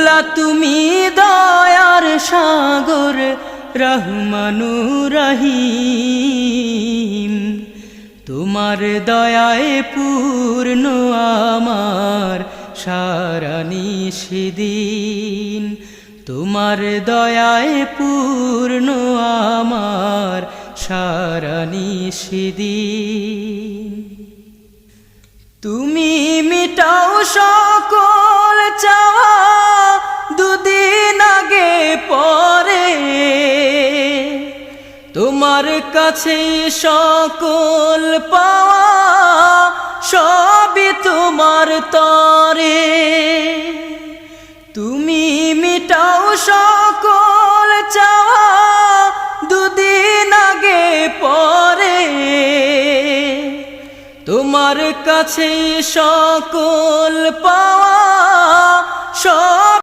মৌলা তুমি দয়ার সাগর রহমানুর রহিম, তোমার দয়ায় পূর্ণ আমার সারা নিশিদিন, তোমার দয়ায় পূর্ণ আমার সারা নিশিদিন। তুমি মিটাও সকল চাওয়া দুদিন আগে পরে, তোমার কাছে সকল পাওয়া সবই তোমার তরে। তুমি মিটাও সকল চাওয়া দুদিন আগে পরে, তোমার কাছে সকল পাওয়া সব